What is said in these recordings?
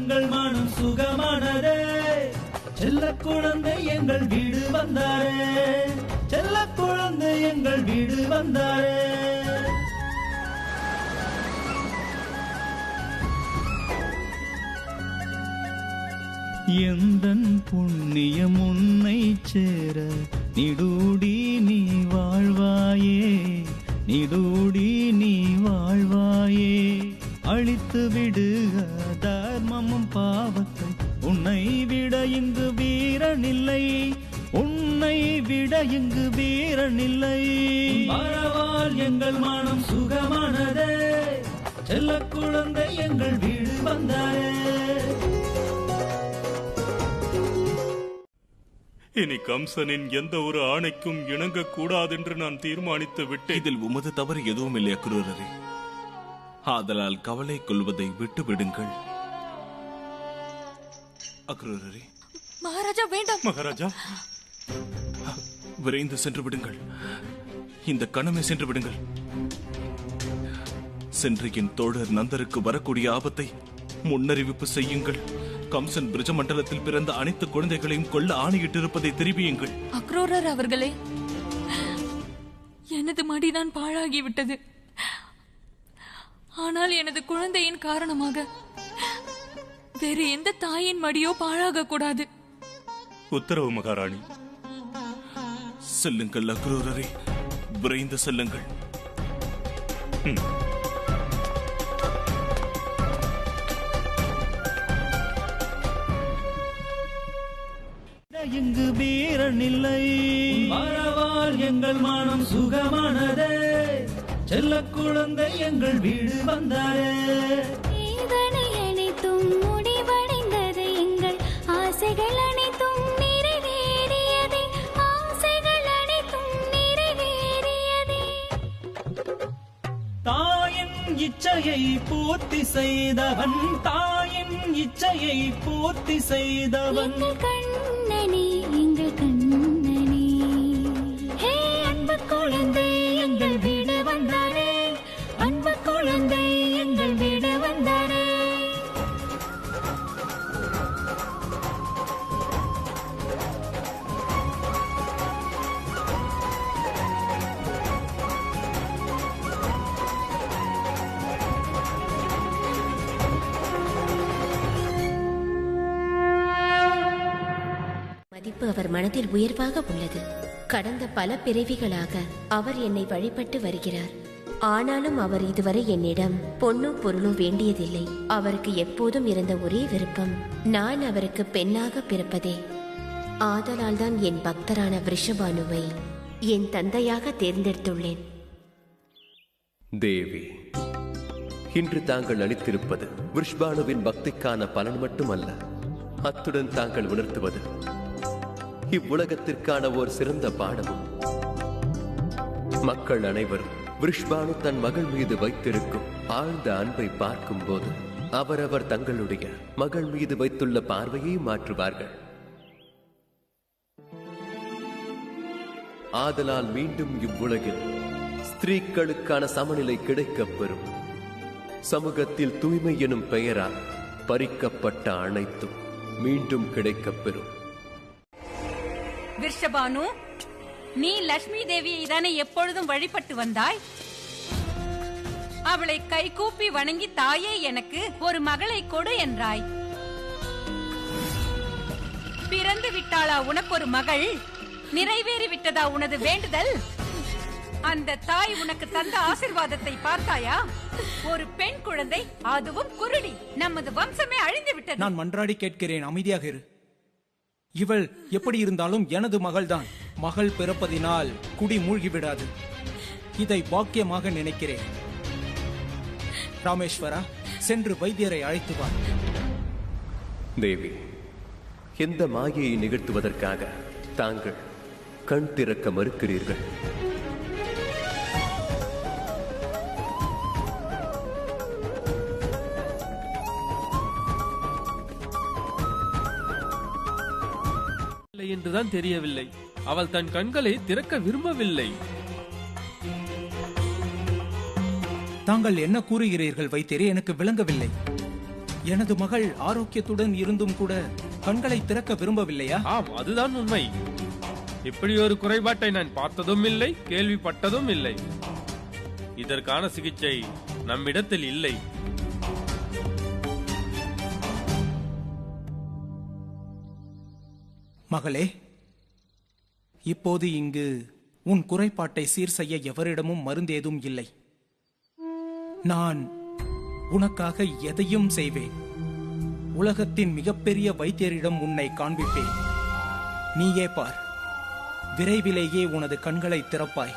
எங்கள் மனம் சுகமானதே. செல்ல குழந்தை எங்கள் வீடு வந்தாரே, செல்ல குழந்தை எங்கள் வீடு வந்தாரே. எந்தன் புண்ணியம் உன்னை சேர நிடூடி நீ வாழ்வாயே, நிடூடி நீ வாழ்வாயே. அழித்து விடுக தர்மமும் பாவத்தை, உன்னை விட இங்கு வீரனில்லை, உன்னை விட இங்கு வீரனில்லை. மறவால் எங்கள் மனம் சுகமானதே, செல்ல குழந்தை எங்கள் வீடு வந்தாரே. இனி கம்சனின் எந்த ஒரு ஆணைக்கும் இணங்க கூடாதென்று நான் தீர்மானித்து விட்டேன். இதில் உமது தவறு எதுவும் இல்லை அக்ரூரரே. ஆதலால் கவலை கொள்வதை விட்டு விடுங்கள். அக்ரூரரே. மகாராஜா வேண்டாம். மகாராஜா விரைந்து சென்று விடுங்கள், இந்த கணமே சென்று விடுங்கள். சென்று என் தோழர் நந்தருக்கு வரக்கூடிய ஆபத்தை முன்னறிவிப்பு செய்யுங்கள். கம்சன் பிரஜ மண்டலத்தில் பிறந்த அனைத்து குழந்தைகளையும் கொல்ல ஆணையிட்டிருப்பதை தெரிவியுங்கள். அக்ரூரர் அவர்களே, எனது மடிதான் பாழாகிவிட்டது. ஆனால் எனது குழந்தையின் காரணமாக வேறு எந்த தாயின் மடியோ பாழாக கூடாது. உத்தரவு மகாராணி. செல்லுங்கள் அக்ரூரரே, விரைந்து செல்லுங்கள். இங்கு வீரனில்லை, மறவால் எங்கள் மனம் சுகமானதே. செல்ல குழந்தை எங்கள் வீடு வந்தாரே. அனைத்தும் முடிவடைந்தது, எங்கள் ஆசைகள் அனைத்தும் நிறைவேறியதே, ஆசைகள் அனைத்தும் நிறைவேறியதே. தாயின் இச்சையை பூர்த்தி செய்தவன், தாயின் இச்சையை பூர்த்தி செய்தவன். கண்ணனே எங்கள் கண்ணனே, ஹே அன்பு குழந்தை எங்கள் வீடு வந்தாரே, அன்பு குழந்தை எங்கள் வீடு வந்தாரே. மதிப்பு அவர் மனதில் உயர்வாக உள்ளது. கடந்த பல பிறவிகளாக அவர் என்னை வழிபட்டு வருகிறார். ஆனாலும் அவர் இதுவரை என்னிடம் பொன்னும் பொருளும் வேண்டியதில்லை. அவருக்கு எப்போதும் இருந்த ஒரே விருப்பம் நான் அவருக்கு பெண்ணாக பிறப்பதே. ஆதலால் தான் என் பக்தரான விருஷபானுவை என் தந்தையாக தேர்ந்தெடுத்துள்ளேன். தேவி, இன்று தாங்கள் அளித்திருப்பது விருஷபானுவின் பக்திக்கான பலன் மட்டுமல்ல, அத்துடன் தாங்கள் உணர்த்துவது இவ்வுலகத்திற்கான ஓர் சிறந்த பாடமும். மக்கள் அனைவரும் விருஷபானு தன் மகள் மீது வைத்திருக்கும் ஆழ்ந்த அன்பை பார்க்கும் போது அவரவர் தங்களுடைய மகள் மீது வைத்துள்ள பார்வையை மாற்றுவார்கள். ஆதலால் மீண்டும் இவ்வுலகில் ஸ்திரீக்களுக்கான சமநிலை கிடைக்கப் பெறும். சமூகத்தில் தூய்மை எனும் பெயரால் பறிக்கப்பட்ட அனைத்தும் மீண்டும் கிடைக்கப் பெறும். விருஷபானு, நீ லட்சுமி தேவியை தானே எப்பொழுதும் வழிபட்டு வந்தாய்? அவளை கைகூப்பி வணங்கி தாயே எனக்கு ஒரு மகளை கொடு என்றாய். பிறந்து விட்டாளா உனக்கு ஒரு மகள்? நிறைவேறி விட்டதா உனது வேண்டுதல்? அந்த தாய் உனக்கு தந்த ஆசீர்வாதத்தை பார்த்தாயா? ஒரு பெண் குழந்தை, அதுவும் குருடி. நமது வம்சமே அழிந்து விட்டது. நான் மன்றாடி கேட்கிறேன், அமைதியாக இரு. இவள் எப்படி இருந்தாலும் எனது மகள்தான். மகள் பிறப்பதினால் குடி மூழ்கிவிடாது. இதை பாக்கியமாக நினைக்கிறேன். ராமேஸ்வரா, சென்று வைத்தியரை அழைத்து வா. தேவி, எந்த மாயையை நிகழ்த்துவதற்காக தாங்கள் கண் திறக்க மறுக்கிறீர்கள்? என்றுதான் தெரியவில்லை. அவள் தன் கண்களை திறக்க விரும்பவில்லை. தாங்கள் என்ன கூறுகிறீர்கள் வைத்தியரே? எனக்கு விளங்கவில்லை. எனது மகள் ஆரோக்கியத்துடன் இருந்தும் கூட கண்களை திறக்க விரும்பவில்லையா? ஆம், அதுதான் உண்மை. இப்படி ஒரு குறைபாட்டை நான் பார்த்ததும் இல்லை, கேள்விப்பட்டதும் இல்லை. இதற்கான சிகிச்சை நம்மிடத்தில் இல்லை. மகளே, இப்போது இங்கு உன் குறைபாட்டை சீர் செய்ய எவரிடமும் மருந்தேதும் இல்லை. நான் உனக்காக எதையும் செய்வேன். உலகத்தின் மிகப்பெரிய வைத்தியரிடம் உன்னை காண்பிப்பேன். நீயே பார், விரைவிலேயே உனது கண்களை திறப்பாய்.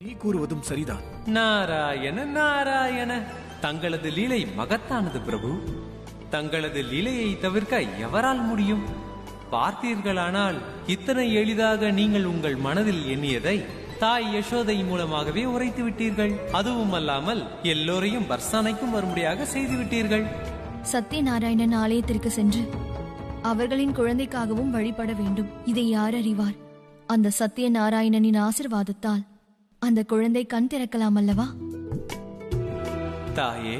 நீ கூறுவதும் சரிதான். நாராயண நாராயண, தங்களது லீலை மகத்தானது பிரபு. தங்களது லீலையை தவிர்க்க எவரால் முடியும்? பார்த்தீர்களானால் இத்தனை எளிதாக நீங்கள் உங்கள் மனதில் எண்ணியதை தாய் யசோதை மூலமாகவே உரைத்து விட்டீர்கள். அதுவும் அல்லாமல் எல்லோரையும் பர்சானைக்கும் வரும்படியாக செய்து விட்டீர்கள். சத்யநாராயணன் ஆலயத்திற்கு சென்று அவர்களின் குழந்தைக்காகவும் வழிபட வேண்டும். இதை யார் அறிவார்? அந்த சத்யநாராயணனின் ஆசிர்வாதத்தால் அந்த குழந்தை கண் திறக்கலாம் அல்லவா? தாயே,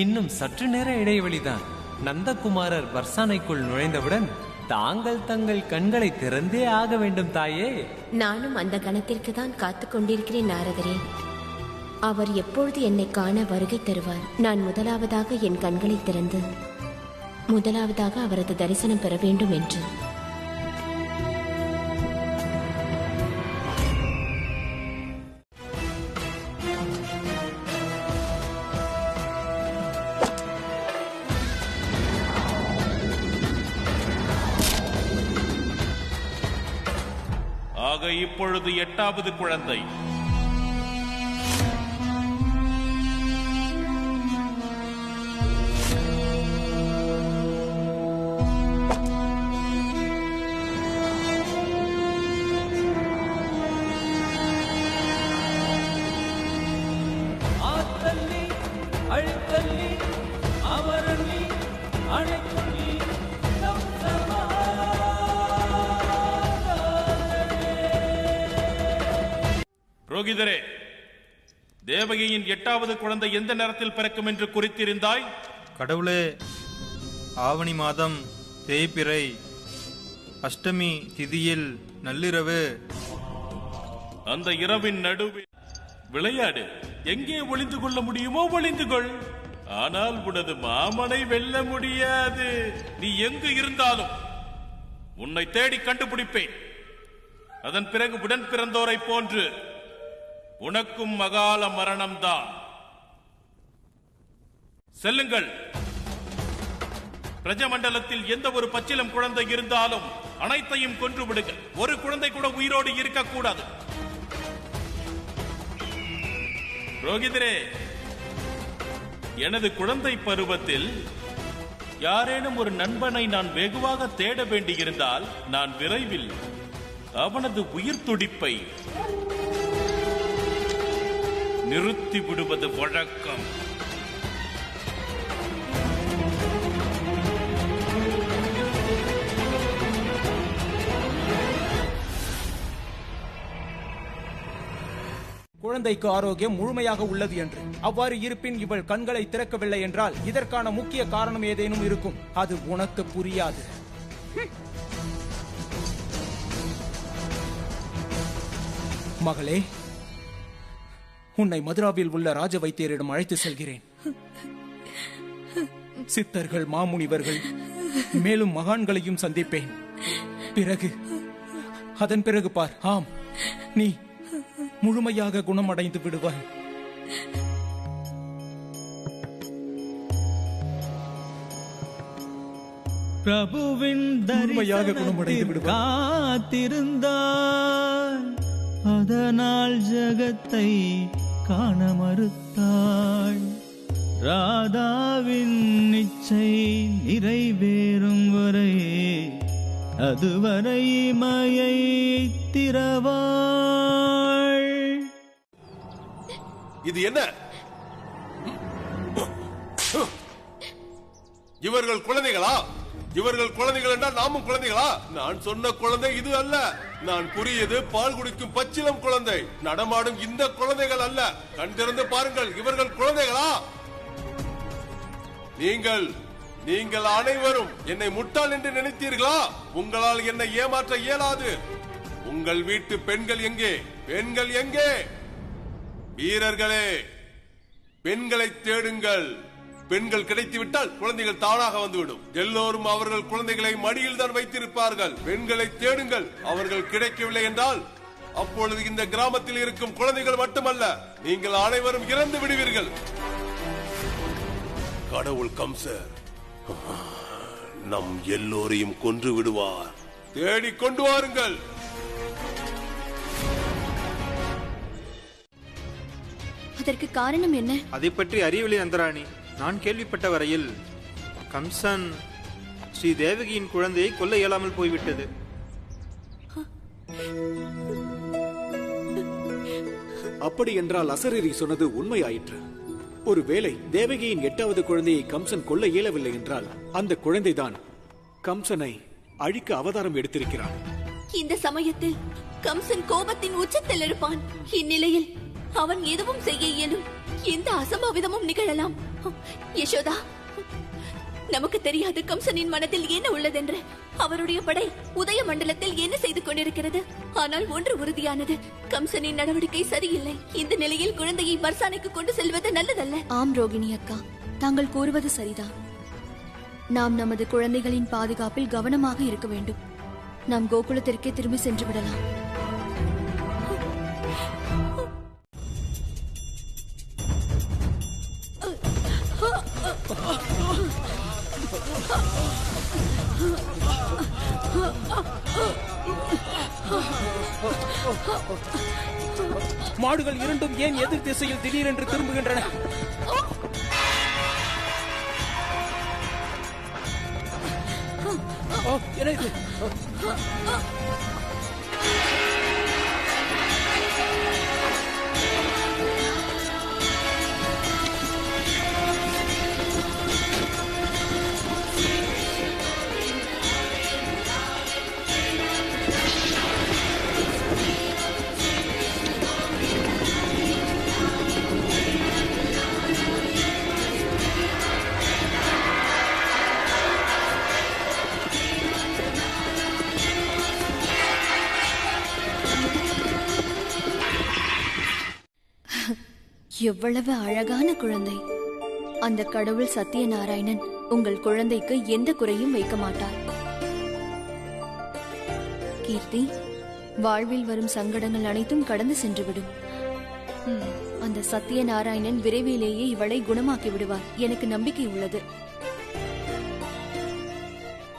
இன்னும் சற்று நேர இடைவெளிதான். நந்தகுமாரர் பர்சானைக்குள் நுழைந்தவுடன் தாங்கள் தங்கள் கண்களை திறந்தே ஆக வேண்டும் தாயே. நானும் அந்த கணத்திற்கு தான் காத்து கொண்டிருக்கிறேன் நாரதரே. அவர் எப்பொழுது என்னை காண வருகை தருவார்? நான் முதலாவதாக என் கண்களை திறந்து முதலாவதாக அவரது தரிசனம் பெற வேண்டும் என்று. ஆக இப்பொழுது 8வது குழந்தை. ஆத்தல்லி அழுத்தல்லி அவரல்லி அணைத்தல்லி புரோகிதரே, தேவகியின் 8வது குழந்தை எந்த நேரத்தில் பிறக்கும் என்று குறித்திருந்தாய்? கடவுளே, ஆவணி மாதம் தேய்பிறை அஷ்டமி திதியில் நள்ளிரவு. அந்த இரவின் நடுவில் விளையாடு. எங்கே ஒளிந்து கொள்ள முடியுமோ ஒளிந்து கொள். ஆனால் உனது மாமனை வெல்ல முடியாது. நீ எங்கு இருந்தாலும் உன்னை தேடி கண்டுபிடிப்பேன். அதன் பிறகு உடன் பிறந்தோரை போன்று உனக்கும் மகால மரணம்தான். செல்லுங்கள். பிரஜமண்டலத்தில் எந்த ஒரு பச்சிலம் குழந்தை இருந்தாலும் அனைத்தையும் கொன்று விடுங்கள். ஒரு குழந்தை கூட உயிரோடு இருக்கக்கூடாது. புரோகிதரே, எனது குழந்தை பருவத்தில் யாரேனும் ஒரு நண்பனை நான் வெகுவாக தேட வேண்டியிருந்தால் நான் விரைவில் அவனது உயிர் துடிப்பை நிறுத்தி விடுவது வழக்கம். குழந்தைக்கு ஆரோக்கியம் முழுமையாக உள்ளது என்று. அவ்வாறு இருப்பின் இவள் கண்களை திறக்கவில்லை என்றால் இதற்கான முக்கிய காரணம் ஏதேனும் இருக்கும். அது உனக்கு புரியாது. மகளே, உன்னை மதுராவில் உள்ள ராஜ வைத்தியரிடம் அழைத்து செல்கிறேன். சித்தர்கள், மாமுனிவர்கள், மேலும் மகான்களையும் சந்திப்பேன். அதன் பிறகு பார், ஆம், நீ முழுமையாக குணமடைந்து விடுவாய். பிரபுவின் தரிசனத்தில் காத்திருந்தாள். அதனால் ஜகத்தை காண மறுத்தாள். ராதாவின் இச்சை நிறைவேறும் வரை அதுவரை இமையை திறவாள். இது என்ன? இவர்கள் குழந்தைகளா? இவர்கள் குழந்தைகள் என்றால் நாமும் குழந்தைகளா? நான் சொன்ன குழந்தை இது அல்ல. நான் கூறியது பால் குடிக்கும் பச்சிலம் குழந்தை. நடமாடும் இந்த குழந்தைகள் அல்ல. கண் திறந்து பாருங்கள், இவர்கள் குழந்தைகளா? நீங்கள் அனைவரும் என்னை முட்டாள் என்று நினைத்தீர்களா? உங்களால் என்னை ஏமாற்ற இயலாது. உங்கள் வீட்டு பெண்கள் எங்கே? பெண்கள் எங்கே? வீரர்களே, பெண்களை தேடுங்கள். பெண்கள் கிடைத்து விட்டால் குழந்தைகள் தானாக வந்துவிடும். எல்லோரும் அவர்கள் குழந்தைகளை மடியில் தான் வைத்திருப்பார்கள். பெண்களை தேடுங்கள். அவர்கள் கிடைக்கவில்லை என்றால் அப்பொழுது இந்த கிராமத்தில் இருக்கும் குழந்தைகள் மட்டுமல்ல, நீங்கள் அனைவரும் இறந்து விடுவீர்கள். கடவுள் கம்சர் நம் எல்லோரையும் கொன்று விடுவார். தேடி கொண்டு வாருங்கள். அதற்கு காரணம் என்ன? அதை பற்றி அறியவில்லை நந்தராணி. நான் கேள்விப்பட்ட வரையில் கம்சன் ஸ்ரீ தேவகியின் குழந்தையை கொல்ல இயலாமல் போய்விட்டது. அப்படி என்றால் அசரீரி சொன்னது உண்மையாயிற்று. ஒருவேளை தேவகியின் 8வது குழந்தையை கம்சன் கொல்ல இயலவில்லை என்றால் அந்த குழந்தைதான் கம்சனை அழிக்க அவதாரம் எடுத்திருக்கிறான். இந்த சமயத்தில் கம்சன் கோபத்தின் உச்சத்தில் இருப்பான். இந்நிலையில் அவன் எதுவும் செய்ய இயலும். எந்த அசம்பாவிதமும் நிகழலாம். யசோதா, நமக்கு தெரியாது கம்சனின் மனதில் என்ன உள்ளதென்று. அவருடைய படை உதய மண்டலத்தில் என்ன செய்து கொண்டிருக்கிறது? ஆனால் ஒன்று உறுதியானது, கம்சனின் நடவடிக்கை சரியில்லை. இந்த நிலையில் குழந்தையை பர்சானைக்கு கொண்டு செல்வது நல்லதல்ல. ஆம் ரோகிணி அக்கா, தாங்கள் கூறுவது சரிதான். நாம் நமது குழந்தைகளின் பாதுகாப்பில் கவனமாக இருக்க வேண்டும். நாம் கோகுலத்திற்கே திரும்பி சென்று விடலாம். மாடுகள் இரண்டும் ஏன் எதிர் திசையில் திடீரென்று திரும்புகின்றன? என்ன இது? எவ்வளவு அழகான குழந்தை! அந்த கடவுள் சத்தியநாராயணன் உங்கள் குழந்தைக்கு எந்த குறையும் வைக்க மாட்டார். கீர்த்தி, வாழ்வில் வரும் சங்கடங்கள் அனைத்தும் கடந்து சென்றுவிடும். அந்த சத்தியநாராயணன் விரைவிலேயே இவளை குணமாக்கி விடுவார். எனக்கு நம்பிக்கை உள்ளது.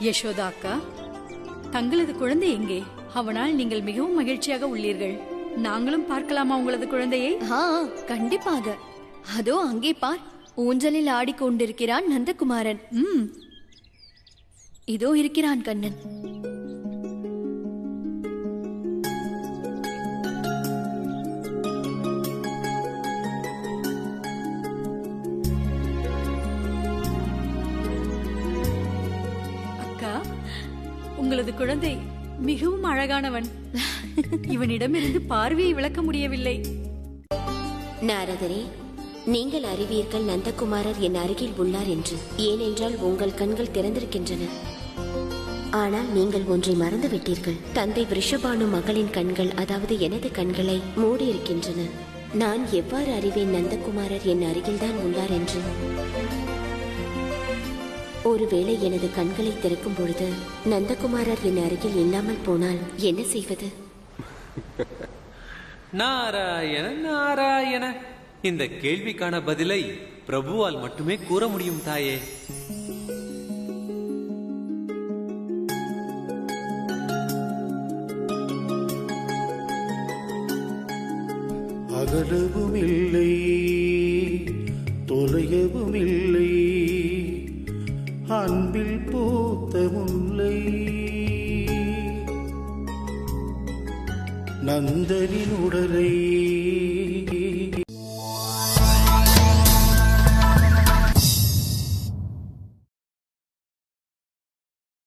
யசோதா அக்கா, தங்களது குழந்தை எங்கே? அவனால் நீங்கள் மிகவும் மகிழ்ச்சியாக உள்ளீர்கள். நாங்களும் பார்க்கலாமா உங்களது குழந்தையை? கண்டிப்பாக. அதோ அங்கே பார், ஊஞ்சலில் ஆடிக்கொண்டிருக்கிறான் நந்தகுமாரன். இதோ இருக்கிறான் கண்ணன். அக்கா, உங்களது குழந்தை மிகவும் அழகானவன். இவனிடமிருந்து பார்வையை விளக்க முடியவில்லை. நாரதரே, நீங்கள் அறிவீர்கள் நந்தகுமாரர் என் அருகில் உள்ளார் என்று. ஏனென்றால் உங்கள் கண்கள் திறந்திருக்கின்றன. ஆனால் நீங்கள் ஒன்றை மறந்து விட்டீர்கள். தந்தை விருஷபானு மகளின் கண்கள், அதாவது எனது கண்களை மூடியிருக்கின்றன. நான் எவ்வாறு அறிவேன் நந்தகுமாரர் என் அருகில்தான் உள்ளார் என்று? ஒருவேளை எனது கண்களை திறக்கும் பொழுது நந்தகுமாரர் என் அருகில் இல்லாமல் போனால் என்ன செய்வது? நாராயண நாராயண, இந்த கேள்விக்கான பதிலை பிரபுவால் மட்டுமே கூற முடியும் தாயே. அகலவும் இல்லை, தொலையவும் இல்லை, அன்பில் பூத்த முல்லை, நந்தனின் உடலை